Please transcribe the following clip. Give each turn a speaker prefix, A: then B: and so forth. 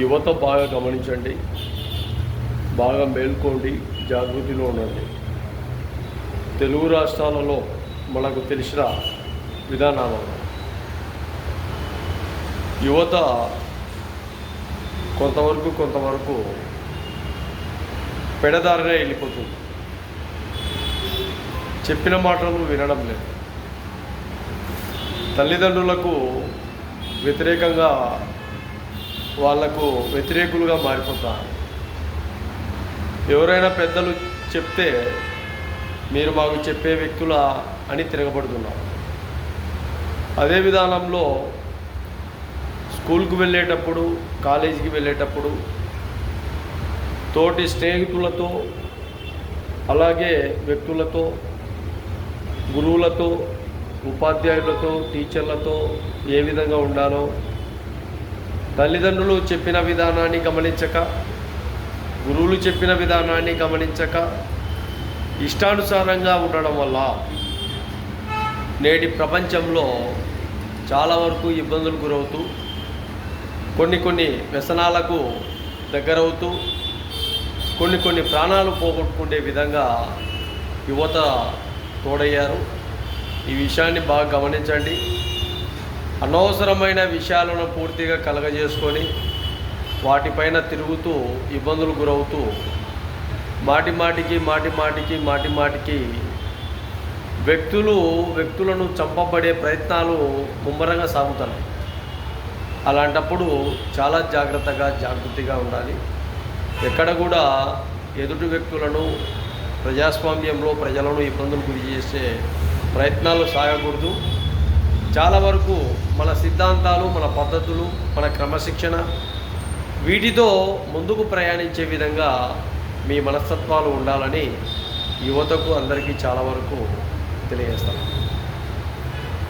A: యువత బాగా గమనించండి, బాగా మేల్కోండి, జాగృతిలో ఉండండి. తెలుగు రాష్ట్రాలలో మనకు తెలిసిన విధానాలలో యువత కొంతవరకు పెడదారినే వెళ్ళిపోతుంది. చెప్పిన మాటలు వినడం లేదు. తల్లిదండ్రులకు వ్యతిరేకంగా వాళ్లకు వ్యతిరేకులుగా మారిపోతారు. ఎవరైనా పెద్దలు చెప్తే మీరు మాకు చెప్పే వ్యక్తుల అని తిరగబడుతున్నారు. అదే విధానంలో స్కూల్కి వెళ్ళేటప్పుడు, కాలేజీకి వెళ్ళేటప్పుడు తోటి స్నేహితులతో, అలాగే వ్యక్తులతో, గురువులతో, ఉపాధ్యాయులతో, టీచర్లతో ఏ విధంగా ఉండాలో తల్లిదండ్రులు చెప్పిన విధానాన్ని గమనించక, గురువులు చెప్పిన విధానాన్ని గమనించక ఇష్టానుసారంగా ఉండడం వల్ల నేటి ప్రపంచంలో చాలా వరకు ఇబ్బందులు గురవుతూ కొన్ని వ్యసనాలకు దగ్గరవుతూ కొన్ని ప్రాణాలు పోగొట్టుకునే విధంగా యువత తోడయ్యారు. ఈ విషయాన్ని బాగా గమనించండి. అనవసరమైన విషయాలను పూర్తిగా కలగజేసుకొని వాటిపైన తిరుగుతూ ఇబ్బందులు గురవుతూ మాటిమాటికి వ్యక్తులను చంపబడే ప్రయత్నాలు ముమ్మరంగా సాగుతున్నాయి. అలాంటప్పుడు చాలా జాగృతిగా ఉండాలి. ఎక్కడ కూడా ఎదుటి వ్యక్తులను, ప్రజాస్వామ్యంలో ప్రజలను ఇబ్బందులు గురి చేసే ప్రయత్నాలు సాగకూడదు. చాలా వరకు మన సిద్ధాంతాలు, మన పద్ధతులు, మన క్రమశిక్షణ వీటితో ముందుకు ప్రయాణించే విధంగా మీ మనస్తత్వాలు ఉండాలని యువతకు అందరికీ చాలా వరకు తెలియజేస్తాను.